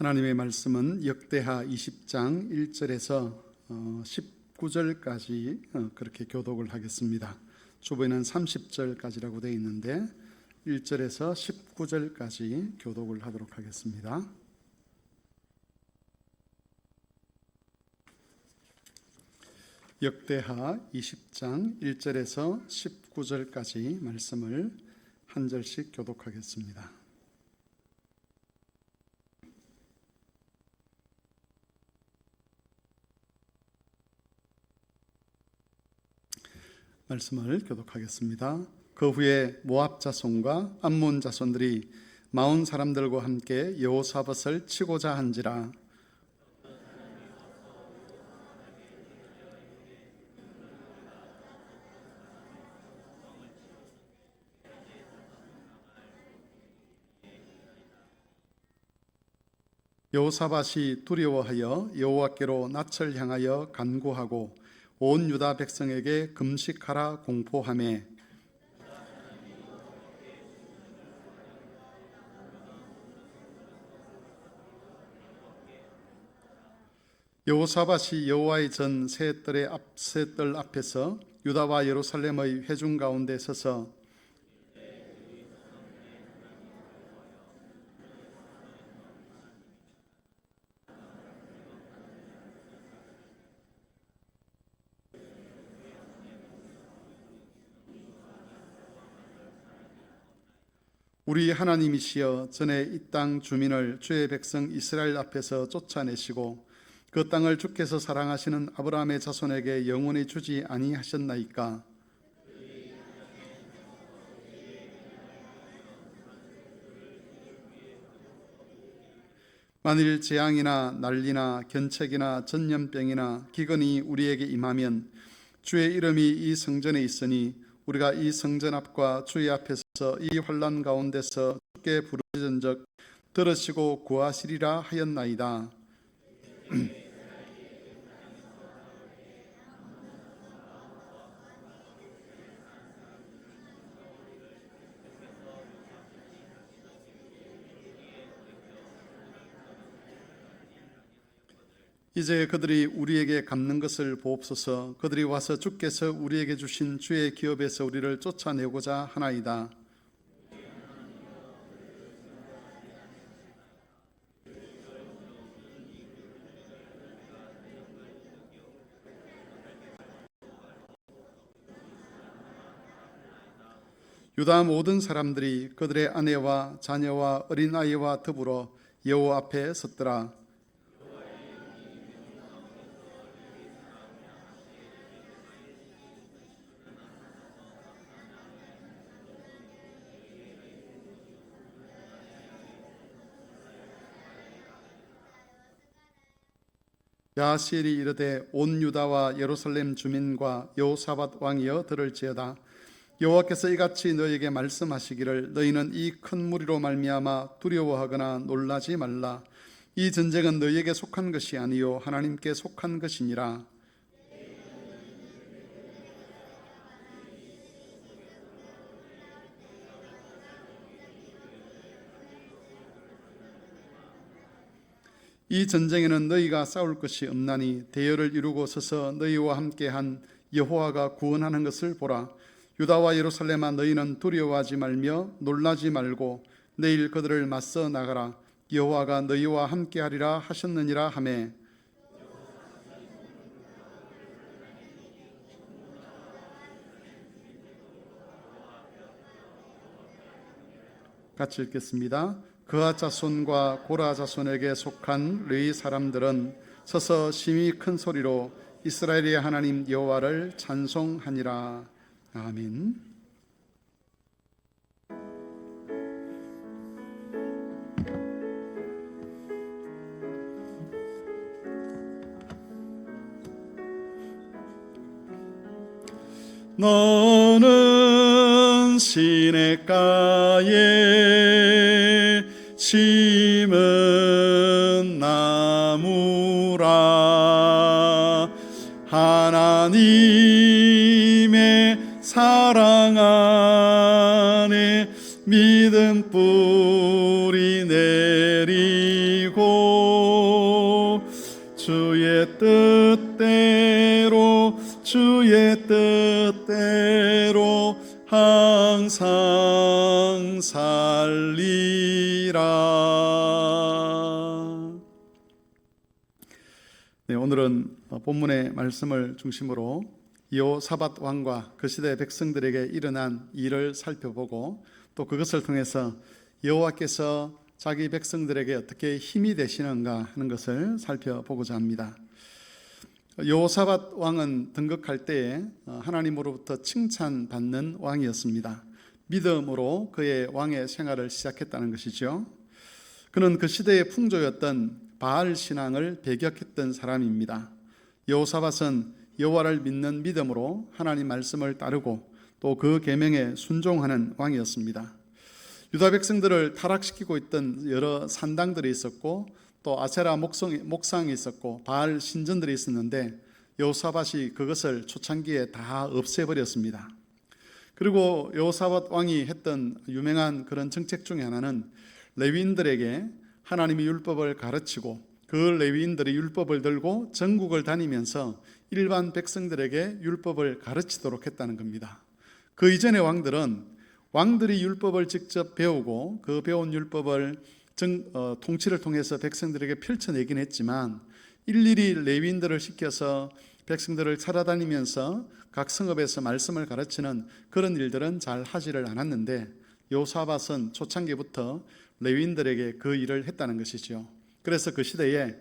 하나님의 말씀은 역대하 20장 1절에서 19절까지 그렇게 교독을 하겠습니다. 주보에는 30절까지라고 되어 있는데 1절에서 19절까지 교독을 하도록 하겠습니다. 역대하 20장 1절에서 19절까지 말씀을 한 절씩 교독하겠습니다. 말씀을 교독하겠습니다. 그 후에 모압 자손과 암몬 자손들이 마온 사람들과 함께 여호사밧을 치고자 한지라. 여호사밧이 두려워하여 여호와께로 낯을 향하여 간구하고 온 유다 백성에게 금식하라 공포하매 여호사밧이 여호와의 전 세 뜰 앞에서 유다와 예루살렘의 회중 가운데 서서 우리 하나님이시여, 전에 이 땅 주민을 주의 백성 이스라엘 앞에서 쫓아내시고 그 땅을 주께서 사랑하시는 아브라함의 자손에게 영원히 주지 아니하셨나이까? 만일 재앙이나 난리나 견책이나 전염병이나 기근이 우리에게 임하면 주의 이름이 이 성전에 있으니 우리가 이 성전 앞과 주의 앞에서 이 환난 가운데서 주께 부르짖은즉 들으시고 구하시리라 하였나이다. 이제 그들이 우리에게 갚는 것을 보옵소서. 그들이 와서 주께서 우리에게 주신 주의 기업에서 우리를 쫓아내고자 하나이다. 유다 모든 사람들이 그들의 아내와 자녀와 어린아이와 더불어 여호와 앞에 섰더라. 야하시엘이 이르되 온 유다와 예루살렘 주민과 여호사밧 왕이여 들을지어다. 여호와께서 이같이 너희에게 말씀하시기를 너희는 이 큰 무리로 말미암아 두려워하거나 놀라지 말라. 이 전쟁은 너희에게 속한 것이 아니요 하나님께 속한 것이니라. 이 전쟁에는 너희가 싸울 것이 없나니 대열을 이루고 서서 너희와 함께한 여호와가 구원하는 것을 보라. 유다와 예루살렘아, 너희는 두려워하지 말며 놀라지 말고 내일 그들을 맞서 나가라. 여호와가 너희와 함께하리라 하셨느니라 하매 같이 읽겠습니다. 그하 자손과 고라 자손에게 속한 르이 사람들은 서서 심히 큰 소리로 이스라엘의 하나님 여호와를 찬송하니라. 아멘. 너는 시냇가에 심은 나무라. 하나님의 사랑 안에 믿음 뿌리 내리고 항상 살리라. 네, 오늘은 본문의 말씀을 중심으로 여호사밧 왕과 그 시대 백성들에게 일어난 일을 살펴보고 또 그것을 통해서 여호와께서 자기 백성들에게 어떻게 힘이 되시는가 하는 것을 살펴보고자 합니다. 여호사밧 왕은 등극할 때에 하나님으로부터 칭찬받는 왕이었습니다. 믿음으로 그의 왕의 생활을 시작했다는 것이죠. 그는 그 시대의 풍조였던 바알 신앙을 배격했던 사람입니다. 여호사밧은 여호와를 믿는 믿음으로 하나님 말씀을 따르고 또 그 계명에 순종하는 왕이었습니다. 유다 백성들을 타락시키고 있던 여러 산당들이 있었고 또 아세라 목상이 있었고 바알 신전들이 있었는데 여호사밧이 그것을 초창기에 다 없애버렸습니다. 그리고 여호사밧 왕이 했던 유명한 그런 정책 중에 하나는 레위인들에게 하나님의 율법을 가르치고 그 레위인들이 율법을 들고 전국을 다니면서 일반 백성들에게 율법을 가르치도록 했다는 겁니다. 그 이전의 왕들이 율법을 직접 배우고 그 배운 율법을 통치를 통해서 백성들에게 펼쳐내긴 했지만 일일이 레위인들을 시켜서 백성들을 찾아다니면서 각 성읍에서 말씀을 가르치는 그런 일들은 잘 하지를 않았는데 여호사밧은 초창기부터 레위인들에게 그 일을 했다는 것이죠. 그래서 그 시대에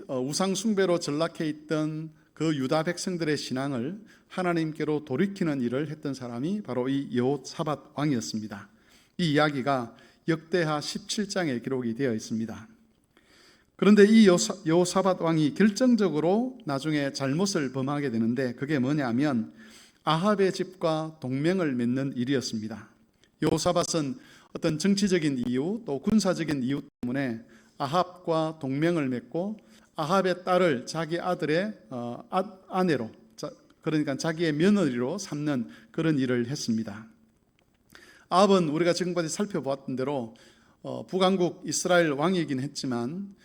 우상 숭배로 전락해 있던 그 유다 백성들의 신앙을 하나님께로 돌이키는 일을 했던 사람이 바로 이 여호사밧 왕이었습니다. 이 이야기가 역대하 17장에 기록이 되어 있습니다. 그런데 이 여호사밧 왕이 결정적으로 나중에 잘못을 범하게 되는데 그게 뭐냐면 아합의 집과 동맹을 맺는 일이었습니다. 여호사밧은 어떤 정치적인 이유 또 군사적인 이유 때문에 아합과 동맹을 맺고 아합의 딸을 자기 아들의 아내로, 그러니까 자기의 며느리로 삼는 그런 일을 했습니다. 아합은 우리가 지금까지 살펴보았던 대로 북왕국 이스라엘 왕이긴 했지만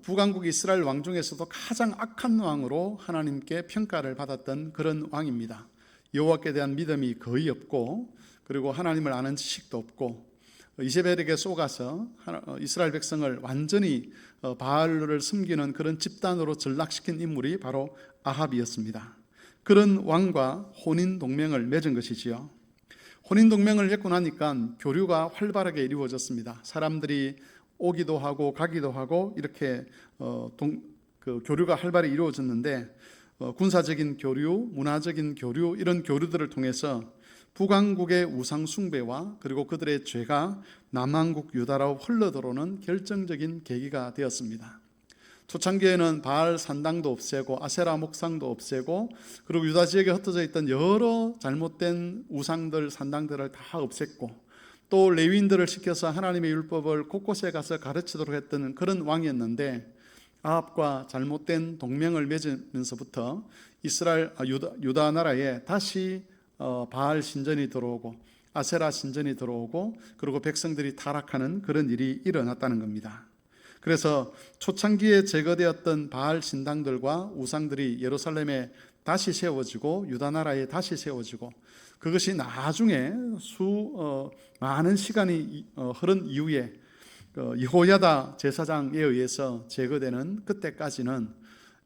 북왕국 이스라엘 왕 중에서도 가장 악한 왕으로 하나님께 평가를 받았던 그런 왕입니다. 여호와께 대한 믿음이 거의 없고 그리고 하나님을 아는 지식도 없고 이세벨에게 속아서 이스라엘 백성을 완전히 바알을 섬기는 그런 집단으로 전락시킨 인물이 바로 아합이었습니다. 그런 왕과 혼인 동맹을 맺은 것이지요. 혼인 동맹을 맺고 나니까 교류가 활발하게 이루어졌습니다. 사람들이 오기도 하고 가기도 하고 이렇게 교류가 활발히 이루어졌는데 군사적인 교류, 문화적인 교류 이런 교류들을 통해서 북왕국의 우상 숭배와 그리고 그들의 죄가 남왕국 유다로 흘러들어오는 결정적인 계기가 되었습니다. 초창기에는 바알 산당도 없애고 아세라 목상도 없애고 그리고 유다 지역에 흩어져 있던 여러 잘못된 우상들 산당들을 다 없앴고 또 레위인들을 시켜서 하나님의 율법을 곳곳에 가서 가르치도록 했던 그런 왕이었는데 아합과 잘못된 동맹을 맺으면서부터 유다 나라에 다시 바알 신전이 들어오고 아세라 신전이 들어오고 그리고 백성들이 타락하는 그런 일이 일어났다는 겁니다. 그래서 초창기에 제거되었던 바알 신당들과 우상들이 예루살렘에 다시 세워지고 유다 나라에 다시 세워지고 그것이 나중에 많은 시간이 흐른 이후에 여호야다 제사장에 의해서 제거되는 그때까지는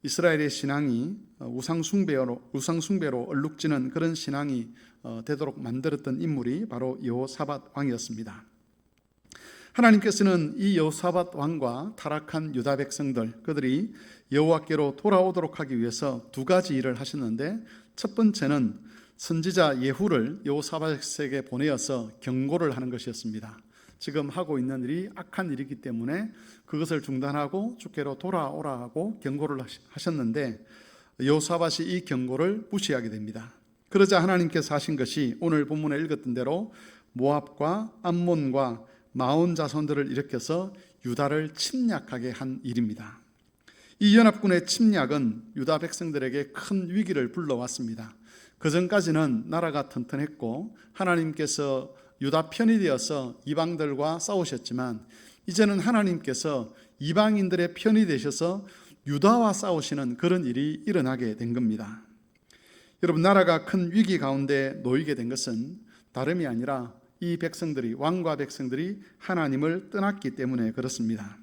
이스라엘의 신앙이 우상 숭배로 얼룩지는 그런 신앙이 되도록 만들었던 인물이 바로 여호사밧 왕이었습니다. 하나님께서는 이 여호사밧 왕과 타락한 유다 백성들 그들이 여호와께로 돌아오도록 하기 위해서 두 가지 일을 하셨는데 첫 번째는 선지자 예후를 여호사밧에게 보내어서 경고를 하는 것이었습니다. 지금 하고 있는 일이 악한 일이기 때문에 그것을 중단하고 주께로 돌아오라 하고 경고를 하셨는데 여호사밧이 이 경고를 무시하게 됩니다. 그러자 하나님께서 하신 것이 오늘 본문에 읽었던 대로 모압과 암몬과 마온 자손들을 일으켜서 유다를 침략하게 한 일입니다. 이 연합군의 침략은 유다 백성들에게 큰 위기를 불러왔습니다. 그전까지는 나라가 튼튼했고 하나님께서 유다 편이 되어서 이방들과 싸우셨지만 이제는 하나님께서 이방인들의 편이 되셔서 유다와 싸우시는 그런 일이 일어나게 된 겁니다. 여러분, 나라가 큰 위기 가운데 놓이게 된 것은 다름이 아니라 이 백성들이, 왕과 백성들이 하나님을 떠났기 때문에 그렇습니다.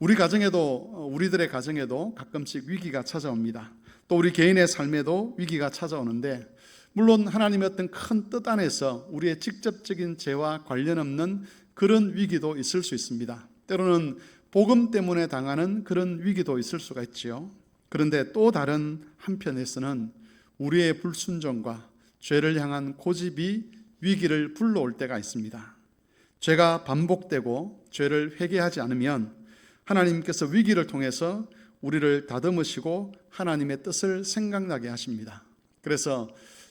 우리들의 가정에도 가끔씩 위기가 찾아옵니다. 또 우리 개인의 삶에도 위기가 찾아오는데, 물론 하나님의 어떤 큰 뜻 안에서 우리의 직접적인 죄와 관련 없는 그런 위기도 있을 수 있습니다. 때로는 복음 때문에 당하는 그런 위기도 있을 수가 있지요. 그런데 또 다른 한편에서는 우리의 불순종과 죄를 향한 고집이 위기를 불러올 때가 있습니다. 죄가 반복되고 죄를 회개하지 않으면 하나님께서 위기를 통해서 우리를 다듬으시고 하나님의 뜻을 생각나게 하십니다. 그래서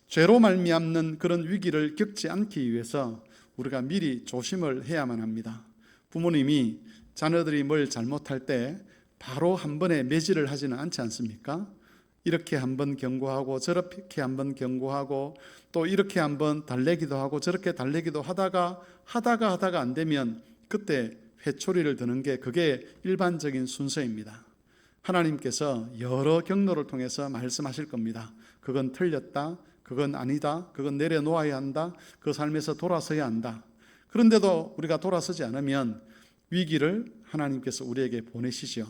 죄로 말미암는 그런 위기를 겪지 않기 위해서 우리가 미리 조심을 해야만 합니다. 부모님이 자녀들이 뭘 잘못할 때 바로 한 번에 매질을 하지는 않지 않습니까? 이렇게 한번 경고하고 저렇게 한번 경고하고 또 이렇게 한번 달래기도 하고 저렇게 달래기도 하다가 안 되면 그때 회초리를 드는 게 그게 일반적인 순서입니다. 하나님께서 여러 경로를 통해서 말씀하실 겁니다. 그건 틀렸다, 그건 아니다, 그건 내려놓아야 한다, 그 삶에서 돌아서야 한다. 그런데도 우리가 돌아서지 않으면 위기를 하나님께서 우리에게 보내시죠.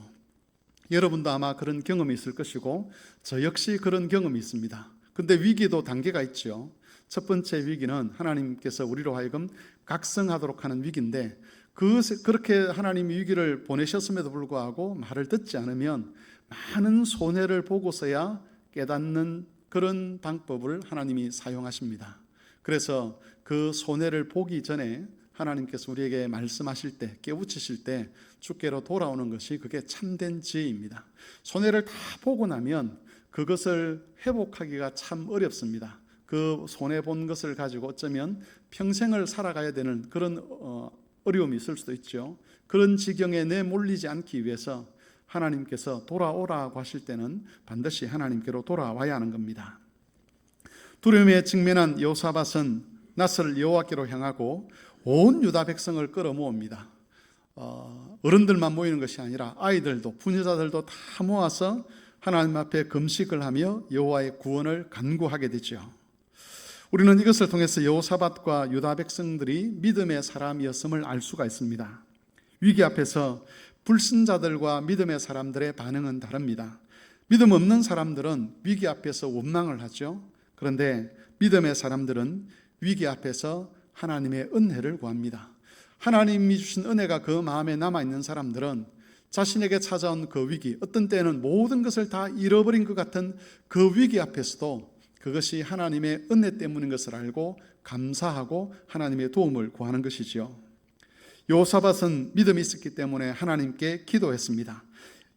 여러분도 아마 그런 경험이 있을 것이고 저 역시 그런 경험이 있습니다. 근데 위기도 단계가 있죠. 첫 번째 위기는 하나님께서 우리로 하여금 각성하도록 하는 위기인데, 그렇게 하나님이 위기를 보내셨음에도 불구하고 말을 듣지 않으면 많은 손해를 보고서야 깨닫는 그런 방법을 하나님이 사용하십니다. 그래서 그 손해를 보기 전에 하나님께서 우리에게 말씀하실 때, 깨우치실 때 주께로 돌아오는 것이 그게 참된 지혜입니다. 손해를 다 보고 나면 그것을 회복하기가 참 어렵습니다. 그 손해본 것을 가지고 어쩌면 평생을 살아가야 되는 그런 어려움이 있을 수도 있죠. 그런 지경에 내몰리지 않기 위해서 하나님께서 돌아오라고 하실 때는 반드시 하나님께로 돌아와야 하는 겁니다. 두려움에 직면한 여호사밧은 낯을 여호와께로 향하고 온 유다 백성을 끌어모읍니다. 어른들만 모이는 것이 아니라 아이들도 부녀자들도 다 모아서 하나님 앞에 금식을 하며 여호와의 구원을 간구하게 되죠. 우리는 이것을 통해서 여호사밧과 유다 백성들이 믿음의 사람이었음을 알 수가 있습니다. 위기 앞에서 불신자들과 믿음의 사람들의 반응은 다릅니다. 믿음 없는 사람들은 위기 앞에서 원망을 하죠. 그런데 믿음의 사람들은 위기 앞에서 하나님의 은혜를 구합니다. 하나님이 주신 은혜가 그 마음에 남아있는 사람들은 자신에게 찾아온 그 위기, 어떤 때는 모든 것을 다 잃어버린 것 같은 그 위기 앞에서도 그것이 하나님의 은혜 때문인 것을 알고 감사하고 하나님의 도움을 구하는 것이지요. 여호사밧은 믿음이 있었기 때문에 하나님께 기도했습니다.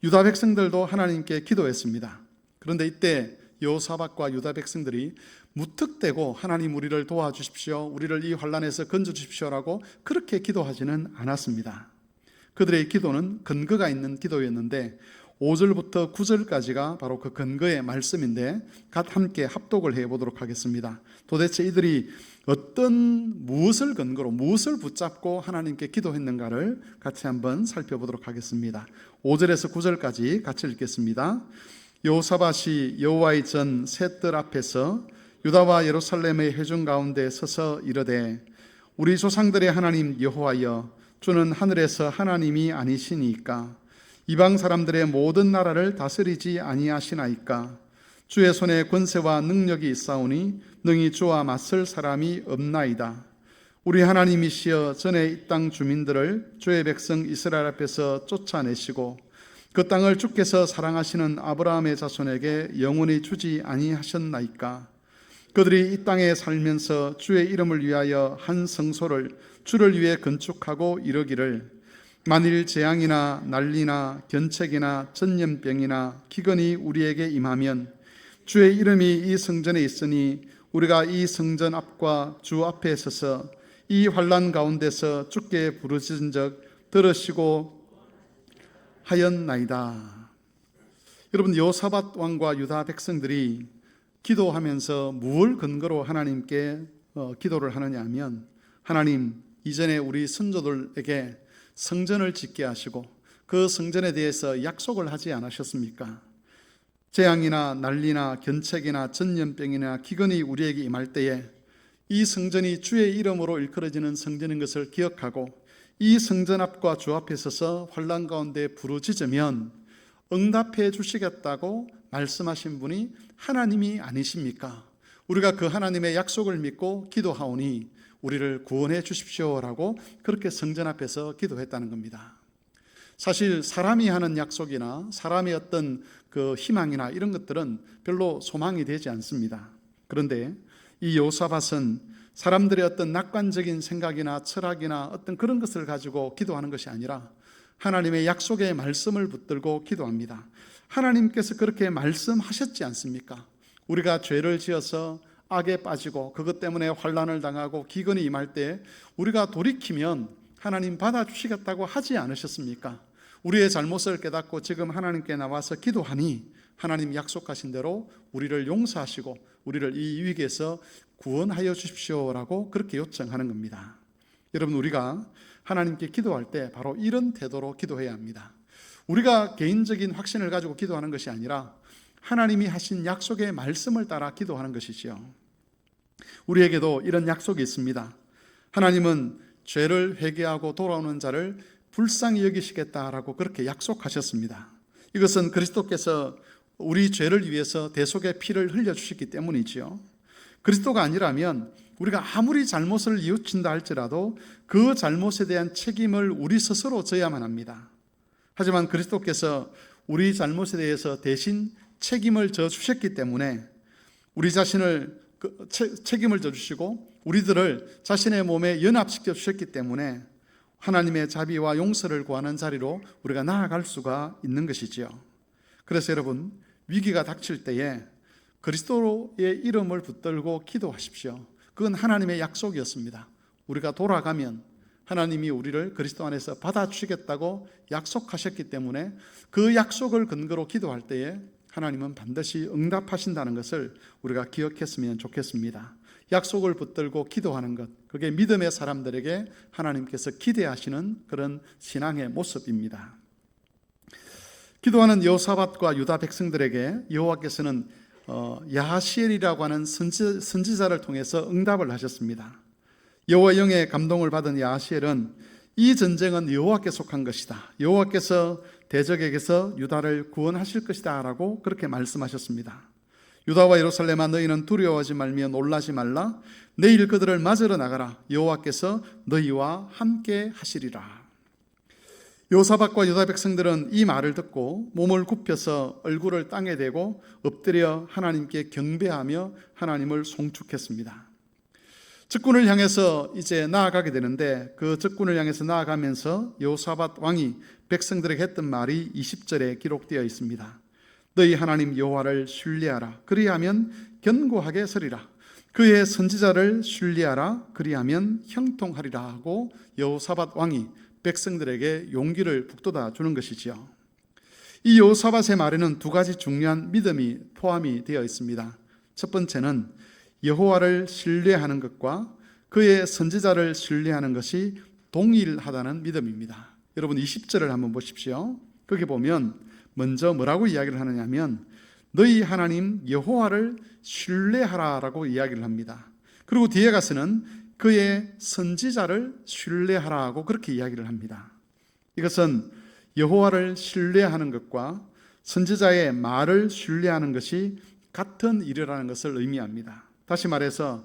유다 백성들도 하나님께 기도했습니다. 그런데 이때 여호사밧과 유다 백성들이 무턱대고 하나님 우리를 도와주십시오, 우리를 이 환난에서 건져주십시오라고 그렇게 기도하지는 않았습니다. 그들의 기도는 근거가 있는 기도였는데 5절부터 9절까지가 바로 그 근거의 말씀인데 함께 합독을 해보도록 하겠습니다. 도대체 이들이 무엇을 근거로 무엇을 붙잡고 하나님께 기도했는가를 같이 한번 살펴보도록 하겠습니다. 5절에서 9절까지 같이 읽겠습니다. 여호사밧이 여호와의 전 셋들 앞에서 유다와 예루살렘의 회중 가운데 서서 이르되 우리 조상들의 하나님 여호와여, 주는 하늘에서 하나님이 아니시니까 이방 사람들의 모든 나라를 다스리지 아니하시나이까. 주의 손에 권세와 능력이 있사오니 능히 주와 맞설 사람이 없나이다. 우리 하나님이시여, 전에 이 땅 주민들을 주의 백성 이스라엘 앞에서 쫓아내시고 그 땅을 주께서 사랑하시는 아브라함의 자손에게 영원히 주지 아니하셨나이까. 그들이 이 땅에 살면서 주의 이름을 위하여 한 성소를 주를 위해 건축하고 이르기를 만일 재앙이나 난리나 견책이나 전염병이나 기근이 우리에게 임하면 주의 이름이 이 성전에 있으니 우리가 이 성전 앞과 주 앞에 서서 이 환난 가운데서 주께 부르짖은 적 들으시고 하였나이다. 여러분, 여호사밧 왕과 유다 백성들이 기도하면서 무엇을 근거로 하나님께 기도를 하느냐 하면, 하나님, 이전에 우리 선조들에게 성전을 짓게 하시고 그 성전에 대해서 약속을 하지 않으셨습니까? 재앙이나 난리나 견책이나 전염병이나 기근이 우리에게 임할 때에 이 성전이 주의 이름으로 일컬어지는 성전인 것을 기억하고 이 성전 앞과 주 앞에 서서 환난 가운데 부르짖으면 응답해 주시겠다고 말씀하신 분이 하나님이 아니십니까? 우리가 그 하나님의 약속을 믿고 기도하오니 우리를 구원해 주십시오라고 그렇게 성전 앞에서 기도했다는 겁니다. 사실 사람이 하는 약속이나 사람의 어떤 그 희망이나 이런 것들은 별로 소망이 되지 않습니다. 그런데 이 여호사밧은 사람들의 어떤 낙관적인 생각이나 철학이나 어떤 그런 것을 가지고 기도하는 것이 아니라 하나님의 약속의 말씀을 붙들고 기도합니다. 하나님께서 그렇게 말씀하셨지 않습니까? 우리가 죄를 지어서 악에 빠지고 그것 때문에 환난을 당하고 기근이 임할 때 우리가 돌이키면 하나님 받아주시겠다고 하지 않으셨습니까? 우리의 잘못을 깨닫고 지금 하나님께 나와서 기도하니 하나님 약속하신 대로 우리를 용서하시고 우리를 이 위기에서 구원하여 주십시오라고 그렇게 요청하는 겁니다. 여러분, 우리가 하나님께 기도할 때 바로 이런 태도로 기도해야 합니다. 우리가 개인적인 확신을 가지고 기도하는 것이 아니라 하나님이 하신 약속의 말씀을 따라 기도하는 것이지요. 우리에게도 이런 약속이 있습니다. 하나님은 죄를 회개하고 돌아오는 자를 불쌍히 여기시겠다라고 그렇게 약속하셨습니다. 이것은 그리스도께서 우리 죄를 위해서 대속의 피를 흘려주셨기 때문이지요. 그리스도가 아니라면 우리가 아무리 잘못을 뉘우친다 할지라도 그 잘못에 대한 책임을 우리 스스로 져야만 합니다. 하지만 그리스도께서 우리 잘못에 대해서 대신 책임을 져주셨기 때문에 우리 자신을 책임을 져주시고 우리들을 자신의 몸에 연합시켜 주셨기 때문에 하나님의 자비와 용서를 구하는 자리로 우리가 나아갈 수가 있는 것이지요. 그래서 여러분, 위기가 닥칠 때에 그리스도의 이름을 붙들고 기도하십시오. 그건 하나님의 약속이었습니다. 우리가 돌아가면 하나님이 우리를 그리스도 안에서 받아주시겠다고 약속하셨기 때문에 그 약속을 근거로 기도할 때에 하나님은 반드시 응답하신다는 것을 우리가 기억했으면 좋겠습니다. 약속을 붙들고 기도하는 것, 그게 믿음의 사람들에게 하나님께서 기대하시는 그런 신앙의 모습입니다. 기도하는 여호사밧과 유다 백성들에게 여호와께서는 야하시엘이라고 하는 선지자를 통해서 응답을 하셨습니다. 여호와 영의 감동을 받은 야하시엘은 이 전쟁은 여호와께 속한 것이다, 여호와께서 대적에게서 유다를 구원하실 것이다 라고 그렇게 말씀하셨습니다. 유다와 예루살렘아, 너희는 두려워하지 말며 놀라지 말라. 내일 그들을 맞으러 나가라. 여호와께서 너희와 함께 하시리라. 여호사밧과 유다 백성들은 이 말을 듣고 몸을 굽혀서 얼굴을 땅에 대고 엎드려 하나님께 경배하며 하나님을 송축했습니다. 적군을 향해서 이제 나아가게 되는데 그 적군을 향해서 나아가면서 여호사밧 왕이 백성들에게 했던 말이 20절에 기록되어 있습니다. 너희 하나님 여호와를 신뢰하라. 그리하면 견고하게 서리라. 그의 선지자를 신뢰하라. 그리하면 형통하리라 하고 여호사밧 왕이 백성들에게 용기를 북돋아 주는 것이지요. 이 여호사밧의 말에는 두 가지 중요한 믿음이 포함이 되어 있습니다. 첫 번째는 여호와를 신뢰하는 것과 그의 선지자를 신뢰하는 것이 동일하다는 믿음입니다. 여러분 20절을 한번 보십시오. 거기 보면 먼저 뭐라고 이야기를 하느냐 하면 너희 하나님 여호와를 신뢰하라라고 이야기를 합니다. 그리고 뒤에 가서는 그의 선지자를 신뢰하라고 그렇게 이야기를 합니다. 이것은 여호와를 신뢰하는 것과 선지자의 말을 신뢰하는 것이 같은 일이라는 것을 의미합니다. 다시 말해서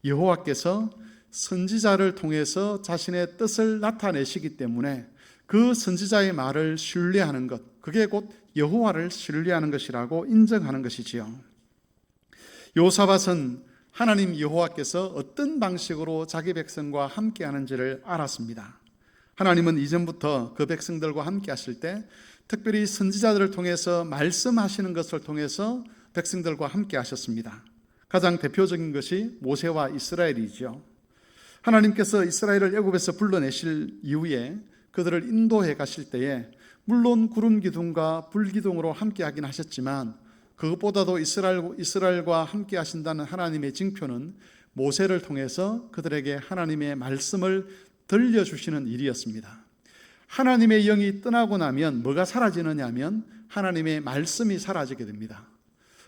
여호와께서 선지자를 통해서 자신의 뜻을 나타내시기 때문에 그 선지자의 말을 신뢰하는 것, 그게 곧 여호와를 신뢰하는 것이라고 인정하는 것이지요. 여호사밧은 하나님 여호와께서 어떤 방식으로 자기 백성과 함께 하는지를 알았습니다. 하나님은 이전부터 그 백성들과 함께 하실 때 특별히 선지자들을 통해서 말씀하시는 것을 통해서 백성들과 함께 하셨습니다. 가장 대표적인 것이 모세와 이스라엘이죠. 하나님께서 이스라엘을 애굽에서 불러내실 이후에 그들을 인도해 가실 때에 물론 구름 기둥과 불 기둥으로 함께 하긴 하셨지만 그것보다도 이스라엘과 함께 하신다는 하나님의 징표는 모세를 통해서 그들에게 하나님의 말씀을 들려주시는 일이었습니다. 하나님의 영이 떠나고 나면 뭐가 사라지느냐 하면 하나님의 말씀이 사라지게 됩니다.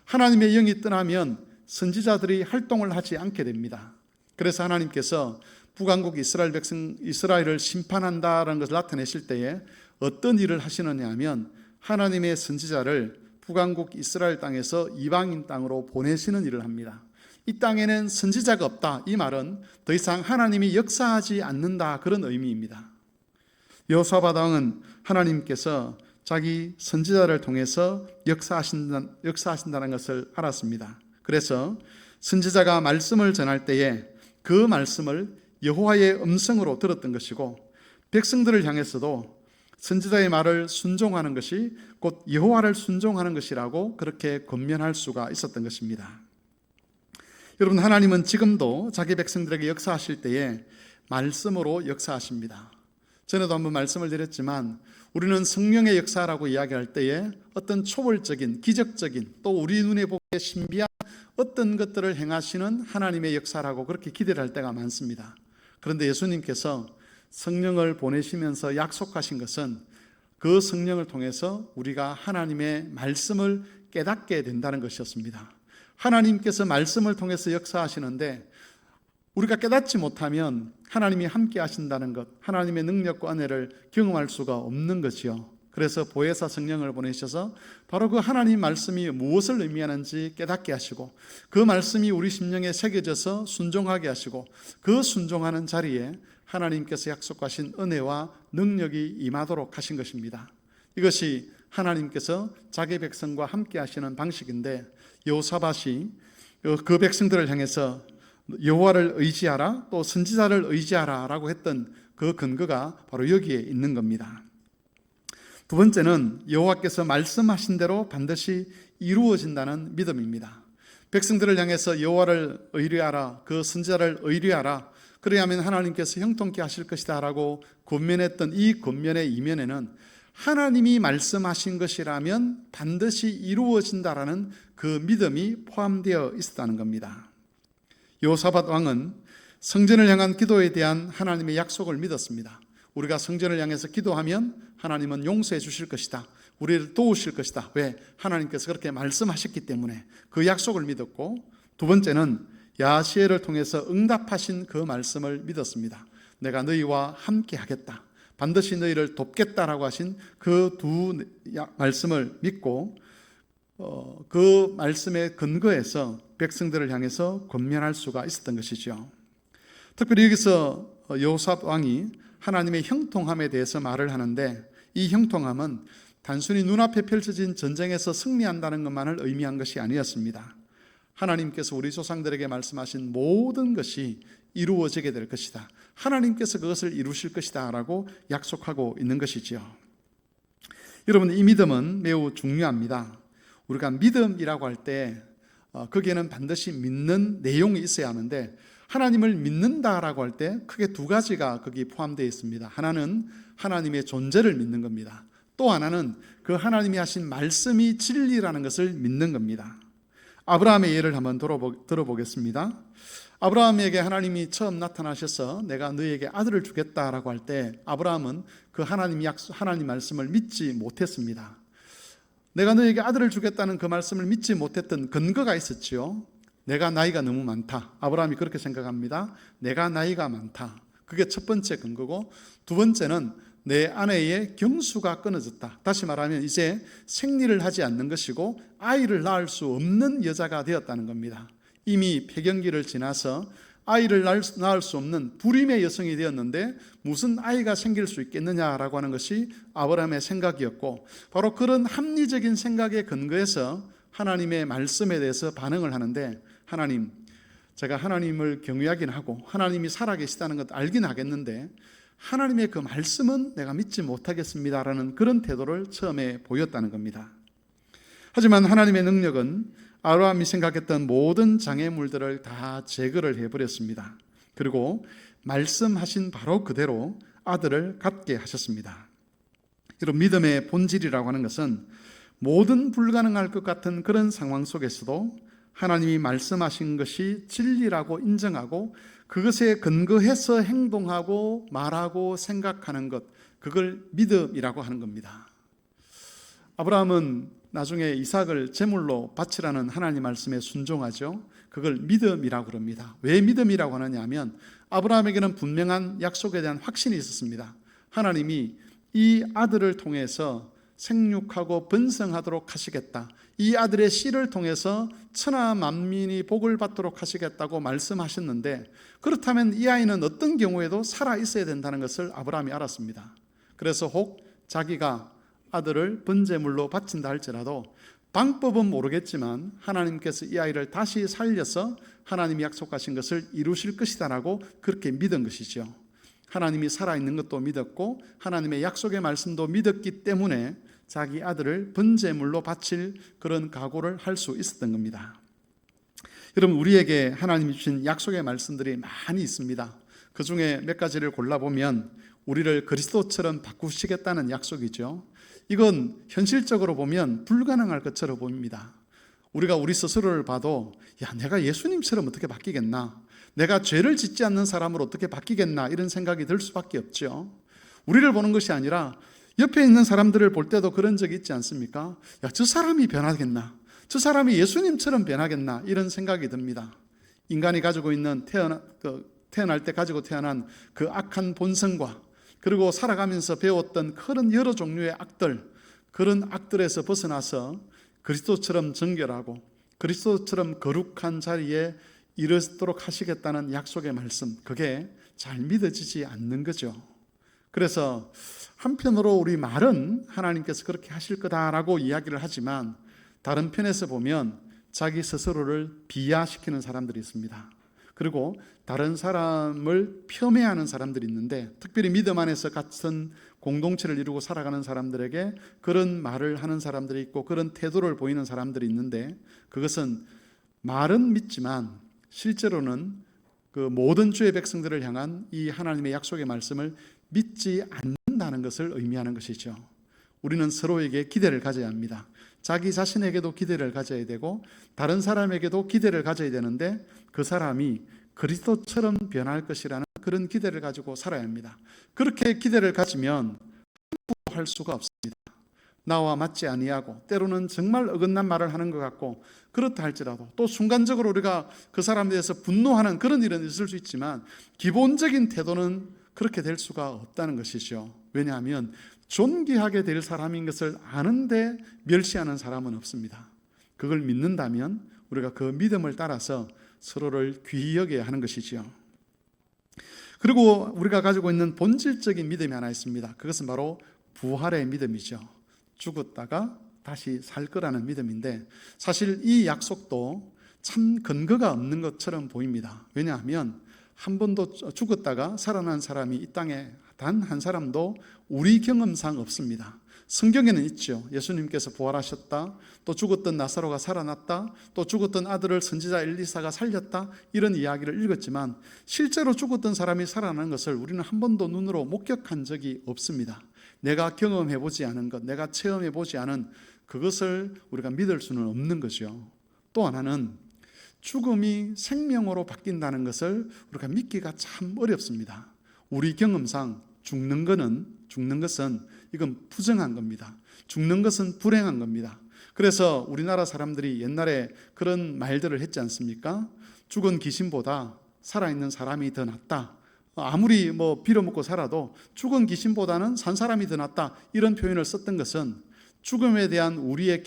하나님의 영이 떠나면 선지자들이 활동을 하지 않게 됩니다. 그래서 하나님께서 북왕국 이스라엘을 심판한다라는 것을 나타내실 때에 어떤 일을 하시느냐 하면 하나님의 선지자를 북왕국 이스라엘 땅에서 이방인 땅으로 보내시는 일을 합니다. 이 땅에는 선지자가 없다. 이 말은 더 이상 하나님이 역사하지 않는다, 그런 의미입니다. 여호사밧 왕은 하나님께서 자기 선지자를 통해서 역사하신다는 것을 알았습니다. 그래서 선지자가 말씀을 전할 때에 그 말씀을 여호와의 음성으로 들었던 것이고, 백성들을 향해서도 선지자의 말을 순종하는 것이 곧 여호와를 순종하는 것이라고 그렇게 권면할 수가 있었던 것입니다. 여러분, 하나님은 지금도 자기 백성들에게 역사하실 때에 말씀으로 역사하십니다. 전에도 한번 말씀을 드렸지만 우리는 성령의 역사라고 이야기할 때에 어떤 초월적인, 기적적인, 또 우리 눈에 보기에 신비한 어떤 것들을 행하시는 하나님의 역사라고 그렇게 기대를 할 때가 많습니다. 그런데 예수님께서 성령을 보내시면서 약속하신 것은 그 성령을 통해서 우리가 하나님의 말씀을 깨닫게 된다는 것이었습니다. 하나님께서 말씀을 통해서 역사하시는데 우리가 깨닫지 못하면 하나님이 함께 하신다는 것, 하나님의 능력과 은혜를 경험할 수가 없는 것이요. 그래서 보혜사 성령을 보내셔서 바로 그 하나님 말씀이 무엇을 의미하는지 깨닫게 하시고, 그 말씀이 우리 심령에 새겨져서 순종하게 하시고, 그 순종하는 자리에 하나님께서 약속하신 은혜와 능력이 임하도록 하신 것입니다. 이것이 하나님께서 자기 백성과 함께 하시는 방식인데, 여호사밧이 그 백성들을 향해서 여호와를 의지하라, 또 선지자를 의지하라 라고 했던 그 근거가 바로 여기에 있는 겁니다. 두 번째는 여호와께서 말씀하신 대로 반드시 이루어진다는 믿음입니다. 백성들을 향해서 여호와를 의뢰하라, 그 선지자를 의뢰하라, 그래야만 하나님께서 형통케 하실 것이다 라고 권면했던 이 권면의 이면에는 하나님이 말씀하신 것이라면 반드시 이루어진다라는 그 믿음이 포함되어 있었다는 겁니다. 여호사밧 왕은 성전을 향한 기도에 대한 하나님의 약속을 믿었습니다. 우리가 성전을 향해서 기도하면 하나님은 용서해 주실 것이다, 우리를 도우실 것이다. 왜? 하나님께서 그렇게 말씀하셨기 때문에 그 약속을 믿었고, 두 번째는 야시엘을 통해서 응답하신 그 말씀을 믿었습니다. 내가 너희와 함께 하겠다, 반드시 너희를 돕겠다라고 하신 그 두 말씀을 믿고 그 말씀에 근거해서 백성들을 향해서 권면할 수가 있었던 것이죠. 특별히 여기서 여호사밧 왕이 하나님의 형통함에 대해서 말을 하는데, 이 형통함은 단순히 눈앞에 펼쳐진 전쟁에서 승리한다는 것만을 의미한 것이 아니었습니다. 하나님께서 우리 조상들에게 말씀하신 모든 것이 이루어지게 될 것이다, 하나님께서 그것을 이루실 것이다 라고 약속하고 있는 것이죠. 여러분, 이 믿음은 매우 중요합니다. 우리가 믿음이라고 할 때 거기에는 반드시 믿는 내용이 있어야 하는데, 하나님을 믿는다라고 할 때 크게 두 가지가 거기 포함되어 있습니다. 하나는 하나님의 존재를 믿는 겁니다. 또 하나는 그 하나님이 하신 말씀이 진리라는 것을 믿는 겁니다. 아브라함의 예를 한번 들어보겠습니다. 아브라함에게 하나님이 처음 나타나셔서 내가 너에게 아들을 주겠다라고 할 때 아브라함은 그 하나님 말씀을 믿지 못했습니다. 내가 너에게 아들을 주겠다는 그 말씀을 믿지 못했던 근거가 있었지요. 내가 나이가 너무 많다. 아브라함이 그렇게 생각합니다. 내가 나이가 많다. 그게 첫 번째 근거고, 두 번째는 내 아내의 경수가 끊어졌다. 다시 말하면 이제 생리를 하지 않는 것이고 아이를 낳을 수 없는 여자가 되었다는 겁니다. 이미 폐경기를 지나서 아이를 낳을 수 없는 불임의 여성이 되었는데 무슨 아이가 생길 수 있겠느냐라고 하는 것이 아브라함의 생각이었고, 바로 그런 합리적인 생각에 근거해서 하나님의 말씀에 대해서 반응을 하는데, 하나님, 제가 하나님을 경외하긴 하고 하나님이 살아계시다는 것 알긴 하겠는데 하나님의 그 말씀은 내가 믿지 못하겠습니다라는 그런 태도를 처음에 보였다는 겁니다. 하지만 하나님의 능력은 아브라함이 생각했던 모든 장애물들을 다 제거를 해버렸습니다. 그리고 말씀하신 바로 그대로 아들을 갖게 하셨습니다. 이런 믿음의 본질이라고 하는 것은 모든 불가능할 것 같은 그런 상황 속에서도 하나님이 말씀하신 것이 진리라고 인정하고 그것에 근거해서 행동하고 말하고 생각하는 것, 그걸 믿음이라고 하는 겁니다. 아브라함은 나중에 이삭을 제물로 바치라는 하나님 말씀에 순종하죠. 그걸 믿음이라고 그럽니다. 왜 믿음이라고 하느냐 하면 아브라함에게는 분명한 약속에 대한 확신이 있었습니다. 하나님이 이 아들을 통해서 생육하고 번성하도록 하시겠다, 이 아들의 씨를 통해서 천하 만민이 복을 받도록 하시겠다고 말씀하셨는데, 그렇다면 이 아이는 어떤 경우에도 살아 있어야 된다는 것을 아브라함이 알았습니다. 그래서 혹 자기가 아들을 번제물로 바친다 할지라도 방법은 모르겠지만 하나님께서 이 아이를 다시 살려서 하나님이 약속하신 것을 이루실 것이다라고 그렇게 믿은 것이죠. 하나님이 살아있는 것도 믿었고 하나님의 약속의 말씀도 믿었기 때문에 자기 아들을 번제물로 바칠 그런 각오를 할 수 있었던 겁니다. 여러분, 우리에게 하나님이 주신 약속의 말씀들이 많이 있습니다. 그 중에 몇 가지를 골라보면 우리를 그리스도처럼 바꾸시겠다는 약속이죠. 이건 현실적으로 보면 불가능할 것처럼 보입니다. 우리가 우리 스스로를 봐도 내가 예수님처럼 어떻게 바뀌겠나, 내가 죄를 짓지 않는 사람으로 어떻게 바뀌겠나, 이런 생각이 들 수밖에 없죠. 우리를 보는 것이 아니라 옆에 있는 사람들을 볼 때도 그런 적이 있지 않습니까? 저 사람이 변하겠나, 저 사람이 예수님처럼 변하겠나, 이런 생각이 듭니다. 인간이 가지고 있는 태어날 때 가지고 태어난 그 악한 본성과 그리고 살아가면서 배웠던 그런 여러 종류의 악들, 그런 악들에서 벗어나서 그리스도처럼 정결하고 그리스도처럼 거룩한 자리에 이르도록 하시겠다는 약속의 말씀, 그게 잘 믿어지지 않는 거죠. 그래서 한편으로 우리 말은 하나님께서 그렇게 하실 거다라고 이야기를 하지만 다른 편에서 보면 자기 스스로를 비하시키는 사람들이 있습니다. 그리고 다른 사람을 폄훼하는 사람들이 있는데, 특별히 믿음 안에서 같은 공동체를 이루고 살아가는 사람들에게 그런 말을 하는 사람들이 있고 그런 태도를 보이는 사람들이 있는데, 그것은 말은 믿지만 실제로는 그 모든 주의 백성들을 향한 이 하나님의 약속의 말씀을 믿지 않는다는 것을 의미하는 것이죠. 우리는 서로에게 기대를 가져야 합니다. 자기 자신에게도 기대를 가져야 되고 다른 사람에게도 기대를 가져야 되는데, 그 사람이 그리스도처럼 변할 것이라는 그런 기대를 가지고 살아야 합니다. 그렇게 기대를 가지면 함부로 할 수가 없습니다. 나와 맞지 아니하고 때로는 정말 어긋난 말을 하는 것 같고, 그렇다 할지라도 또 순간적으로 우리가 그 사람에 대해서 분노하는 그런 일은 있을 수 있지만 기본적인 태도는 그렇게 될 수가 없다는 것이죠. 왜냐하면 존귀하게 될 사람인 것을 아는데 멸시하는 사람은 없습니다. 그걸 믿는다면 우리가 그 믿음을 따라서 서로를 귀히 여겨야 하는 것이죠. 그리고 우리가 가지고 있는 본질적인 믿음이 하나 있습니다. 그것은 바로 부활의 믿음이죠. 죽었다가 다시 살 거라는 믿음인데, 사실 이 약속도 참 근거가 없는 것처럼 보입니다. 왜냐하면 한 번도 죽었다가 살아난 사람이 이 땅에 단 한 사람도 우리 경험상 없습니다. 성경에는 있죠. 예수님께서 부활하셨다, 또 죽었던 나사로가 살아났다, 또 죽었던 아들을 선지자 엘리사가 살렸다, 이런 이야기를 읽었지만 실제로 죽었던 사람이 살아나는 것을 우리는 한 번도 눈으로 목격한 적이 없습니다. 내가 경험해보지 않은 것, 내가 체험해보지 않은 그것을 우리가 믿을 수는 없는 거죠. 또 하나는 죽음이 생명으로 바뀐다는 것을 우리가 믿기가 참 어렵습니다. 우리 경험상 죽는 것은 이건 부정한 겁니다. 죽는 것은 불행한 겁니다. 그래서 우리나라 사람들이 옛날에 그런 말들을 했지 않습니까? 죽은 귀신보다 살아있는 사람이 더 낫다. 아무리 빌어먹고 살아도 죽은 귀신보다는 산 사람이 더 낫다, 이런 표현을 썼던 것은 죽음에 대한 우리의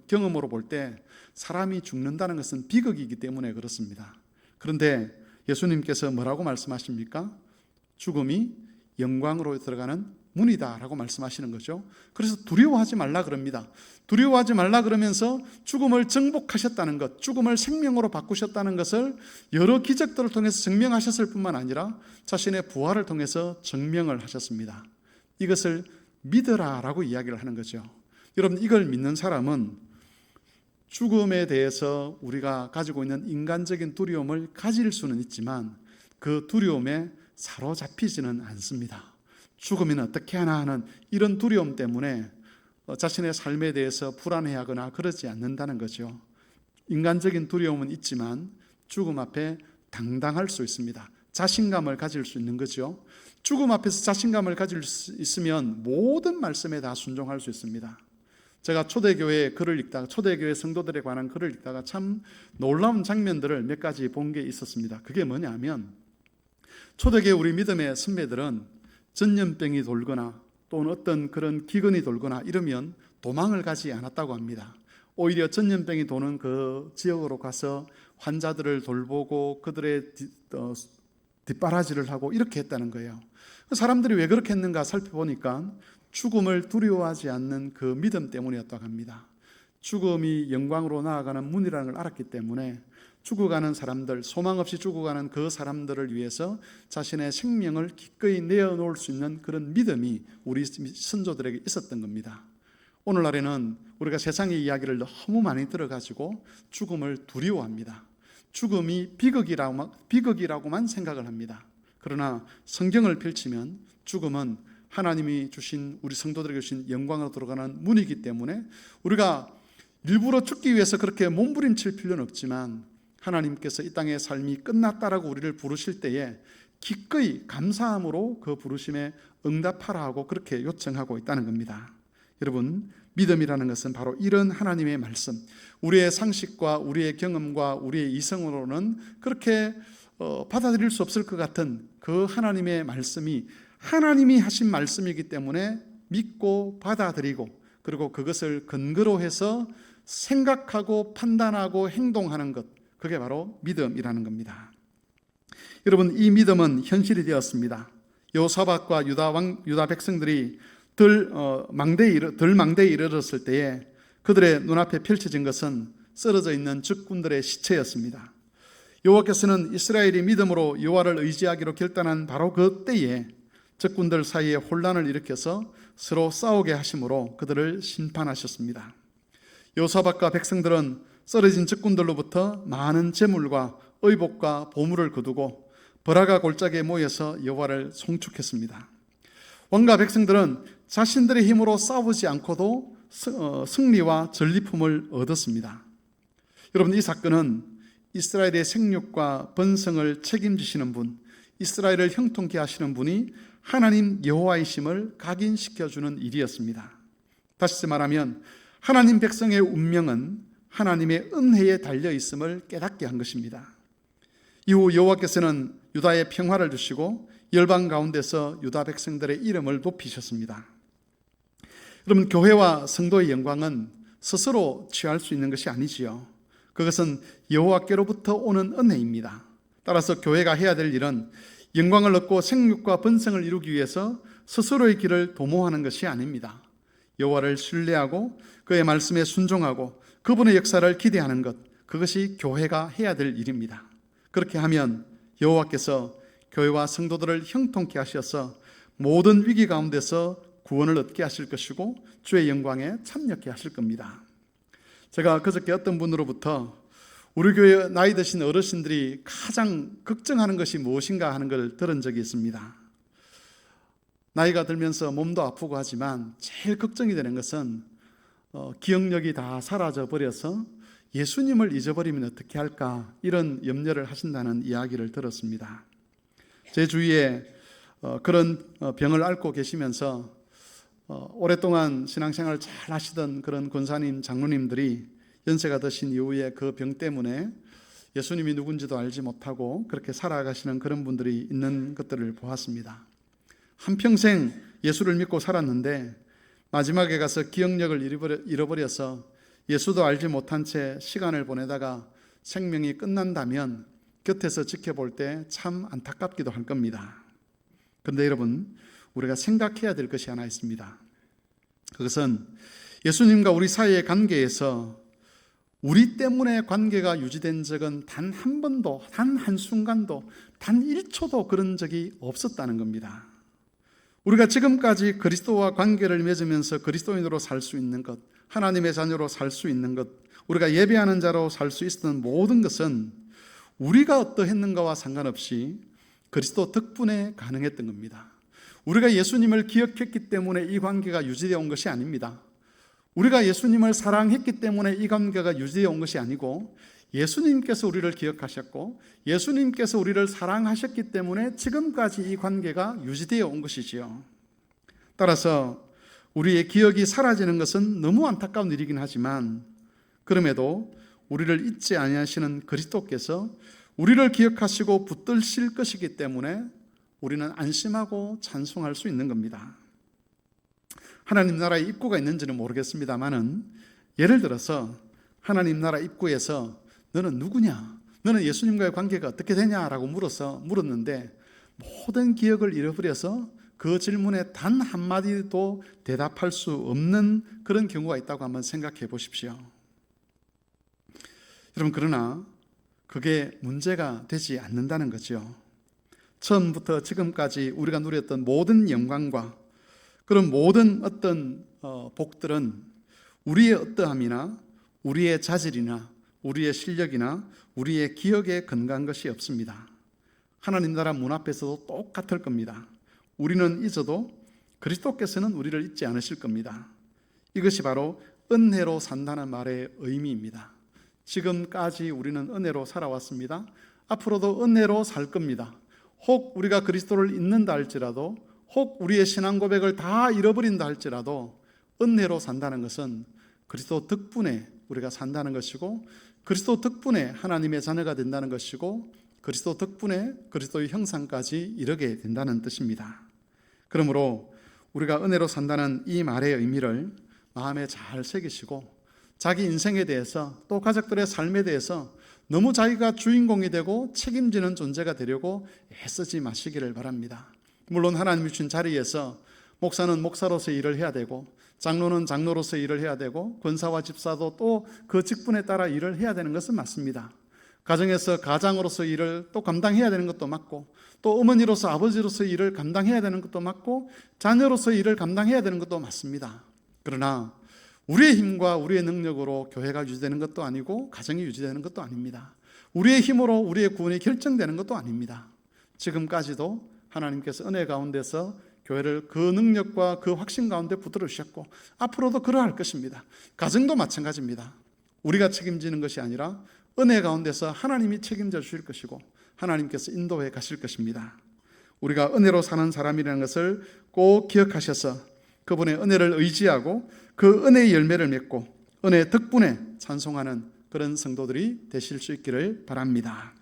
경험으로 볼 때 사람이 죽는다는 것은 비극이기 때문에 그렇습니다. 그런데 예수님께서 뭐라고 말씀하십니까? 죽음이 영광으로 들어가는 문이다 라고 말씀하시는 거죠. 그래서 두려워하지 말라 그럽니다. 두려워하지 말라 그러면서 죽음을 정복하셨다는 것, 죽음을 생명으로 바꾸셨다는 것을 여러 기적들을 통해서 증명하셨을 뿐만 아니라 자신의 부활을 통해서 증명을 하셨습니다. 이것을 믿어라 라고 이야기를 하는 거죠. 여러분, 이걸 믿는 사람은 죽음에 대해서 우리가 가지고 있는 인간적인 두려움을 가질 수는 있지만 그 두려움에 사로잡히지는 않습니다. 죽으면 어떻게 하나 하는 이런 두려움 때문에 자신의 삶에 대해서 불안해하거나 그러지 않는다는 거죠. 인간적인 두려움은 있지만 죽음 앞에 당당할 수 있습니다. 자신감을 가질 수 있는 거죠. 죽음 앞에서 자신감을 가질 수 있으면 모든 말씀에 다 순종할 수 있습니다. 제가 초대교회 글을 읽다가, 초대교회 성도들에 관한 글을 읽다가 참 놀라운 장면들을 몇 가지 본 게 있었습니다. 그게 뭐냐면, 초대교회 우리 믿음의 선배들은 전염병이 돌거나 또는 어떤 그런 기근이 돌거나 이러면 도망을 가지 않았다고 합니다. 오히려 전염병이 도는 그 지역으로 가서 환자들을 돌보고 그들의 뒷바라지를 하고 이렇게 했다는 거예요. 사람들이 왜 그렇게 했는가 살펴보니까 죽음을 두려워하지 않는 그 믿음 때문이었다고 합니다. 죽음이 영광으로 나아가는 문이라는 걸 알았기 때문에 죽어가는 사람들, 소망 없이 죽어가는 그 사람들을 위해서 자신의 생명을 기꺼이 내어놓을 수 있는 그런 믿음이 우리 선조들에게 있었던 겁니다. 오늘날에는 우리가 세상의 이야기를 너무 많이 들어가지고 죽음을 두려워합니다. 죽음이 비극이라고만 생각을 합니다. 그러나 성경을 펼치면 죽음은 하나님이 주신, 우리 성도들에게 주신 영광으로 들어가는 문이기 때문에 우리가 일부러 죽기 위해서 그렇게 몸부림칠 필요는 없지만 하나님께서 이 땅의 삶이 끝났다라고 우리를 부르실 때에 기꺼이 감사함으로 그 부르심에 응답하라 하고 그렇게 요청하고 있다는 겁니다. 여러분, 믿음이라는 것은 바로 이런 하나님의 말씀, 우리의 상식과 우리의 경험과 우리의 이성으로는 그렇게 받아들일 수 없을 것 같은 그 하나님의 말씀이 하나님이 하신 말씀이기 때문에 믿고 받아들이고, 그리고 그것을 근거로 해서 생각하고 판단하고 행동하는 것, 그게 바로 믿음이라는 겁니다. 여러분, 이 믿음은 현실이 되었습니다. 여호사밧과 유다 백성들이 덜 망대에 이르렀을 때에 그들의 눈앞에 펼쳐진 것은 쓰러져 있는 적군들의 시체였습니다. 여호와께서는 이스라엘이 믿음으로 여호와를 의지하기로 결단한 바로 그 때에 적군들 사이에 혼란을 일으켜서 서로 싸우게 하심으로 그들을 심판하셨습니다. 여호사밧과 백성들은 쓰러진 적군들로부터 많은 재물과 의복과 보물을 거두고 버라가 골짜기에 모여서 여호와를 송축했습니다. 왕과 백성들은 자신들의 힘으로 싸우지 않고도 승리와 전리품을 얻었습니다. 여러분, 이 사건은 이스라엘의 생육과 번성을 책임지시는 분, 이스라엘을 형통케 하시는 분이 하나님 여호와이심을 각인시켜주는 일이었습니다. 다시 말하면 하나님 백성의 운명은 하나님의 은혜에 달려있음을 깨닫게 한 것입니다. 이후 여호와께서는 유다에 평화를 주시고 열방 가운데서 유다 백성들의 이름을 높이셨습니다. 여러분, 교회와 성도의 영광은 스스로 취할 수 있는 것이 아니지요. 그것은 여호와께로부터 오는 은혜입니다. 따라서 교회가 해야 될 일은 영광을 얻고 생육과 번성을 이루기 위해서 스스로의 길을 도모하는 것이 아닙니다. 여호와를 신뢰하고 그의 말씀에 순종하고 그분의 역사를 기대하는 것, 그것이 교회가 해야 될 일입니다. 그렇게 하면 여호와께서 교회와 성도들을 형통케 하셔서 모든 위기 가운데서 구원을 얻게 하실 것이고 주의 영광에 참여케 하실 겁니다. 제가 그저께 어떤 분으로부터 우리 교회 나이 드신 어르신들이 가장 걱정하는 것이 무엇인가 하는 걸 들은 적이 있습니다. 나이가 들면서 몸도 아프고 하지만 제일 걱정이 되는 것은 기억력이 다 사라져 버려서 예수님을 잊어버리면 어떻게 할까, 이런 염려를 하신다는 이야기를 들었습니다. 제 주위에 그런 병을 앓고 계시면서 오랫동안 신앙생활을 잘 하시던 그런 권사님, 장로님들이 연세가 드신 이후에 그 병 때문에 예수님이 누군지도 알지 못하고 그렇게 살아가시는 그런 분들이 있는 것들을 보았습니다. 한평생 예수를 믿고 살았는데 마지막에 가서 기억력을 잃어버려서 예수도 알지 못한 채 시간을 보내다가 생명이 끝난다면 곁에서 지켜볼 때 참 안타깝기도 할 겁니다. 그런데 여러분, 우리가 생각해야 될 것이 하나 있습니다. 그것은 예수님과 우리 사이의 관계에서 우리 때문에 관계가 유지된 적은 단 한 번도, 단 한순간도, 단 1초도 그런 적이 없었다는 겁니다. 우리가 지금까지 그리스도와 관계를 맺으면서 그리스도인으로 살 수 있는 것, 하나님의 자녀로 살 수 있는 것, 우리가 예배하는 자로 살 수 있었던 모든 것은 우리가 어떠했는가와 상관없이 그리스도 덕분에 가능했던 겁니다. 우리가 예수님을 기억했기 때문에 이 관계가 유지되어 온 것이 아닙니다. 우리가 예수님을 사랑했기 때문에 이 관계가 유지되어 온 것이 아니고 예수님께서 우리를 기억하셨고 예수님께서 우리를 사랑하셨기 때문에 지금까지 이 관계가 유지되어 온 것이지요. 따라서 우리의 기억이 사라지는 것은 너무 안타까운 일이긴 하지만 그럼에도 우리를 잊지 아니하시는 그리스도께서 우리를 기억하시고 붙드실 것이기 때문에 우리는 안심하고 찬송할 수 있는 겁니다. 하나님 나라에 입구가 있는지는 모르겠습니다만은 예를 들어서 하나님 나라 입구에서 너는 누구냐? 너는 예수님과의 관계가 어떻게 되냐라고 물었는데 모든 기억을 잃어버려서 그 질문에 단 한마디도 대답할 수 없는 그런 경우가 있다고 한번 생각해 보십시오. 여러분, 그러나 그게 문제가 되지 않는다는 거죠. 처음부터 지금까지 우리가 누렸던 모든 영광과 그런 모든 어떤 복들은 우리의 어떠함이나 우리의 자질이나 우리의 실력이나 우리의 기억에 근거한 것이 없습니다. 하나님 나라 문 앞에서도 똑같을 겁니다. 우리는 잊어도 그리스도께서는 우리를 잊지 않으실 겁니다. 이것이 바로 은혜로 산다는 말의 의미입니다. 지금까지 우리는 은혜로 살아왔습니다. 앞으로도 은혜로 살 겁니다. 혹 우리가 그리스도를 잊는다 할지라도, 혹 우리의 신앙 고백을 다 잃어버린다 할지라도 은혜로 산다는 것은 그리스도 덕분에 우리가 산다는 것이고, 그리스도 덕분에 하나님의 자녀가 된다는 것이고, 그리스도 덕분에 그리스도의 형상까지 이르게 된다는 뜻입니다. 그러므로 우리가 은혜로 산다는 이 말의 의미를 마음에 잘 새기시고 자기 인생에 대해서 또 가족들의 삶에 대해서 너무 자기가 주인공이 되고 책임지는 존재가 되려고 애쓰지 마시기를 바랍니다. 물론 하나님이 주신 자리에서 목사는 목사로서 일을 해야 되고 장로는 장로로서 일을 해야 되고 권사와 집사도 또 그 직분에 따라 일을 해야 되는 것은 맞습니다. 가정에서 가장으로서 일을 또 감당해야 되는 것도 맞고, 또 어머니로서 아버지로서 일을 감당해야 되는 것도 맞고, 자녀로서 일을 감당해야 되는 것도 맞습니다. 그러나 우리의 힘과 우리의 능력으로 교회가 유지되는 것도 아니고 가정이 유지되는 것도 아닙니다. 우리의 힘으로 우리의 구원이 결정되는 것도 아닙니다. 지금까지도 하나님께서 은혜 가운데서 교회를 그 능력과 그 확신 가운데 붙들어 주셨고 앞으로도 그러할 것입니다. 가정도 마찬가지입니다. 우리가 책임지는 것이 아니라 은혜 가운데서 하나님이 책임져 주실 것이고 하나님께서 인도해 가실 것입니다. 우리가 은혜로 사는 사람이라는 것을 꼭 기억하셔서 그분의 은혜를 의지하고 그 은혜의 열매를 맺고 은혜 덕분에 찬송하는 그런 성도들이 되실 수 있기를 바랍니다.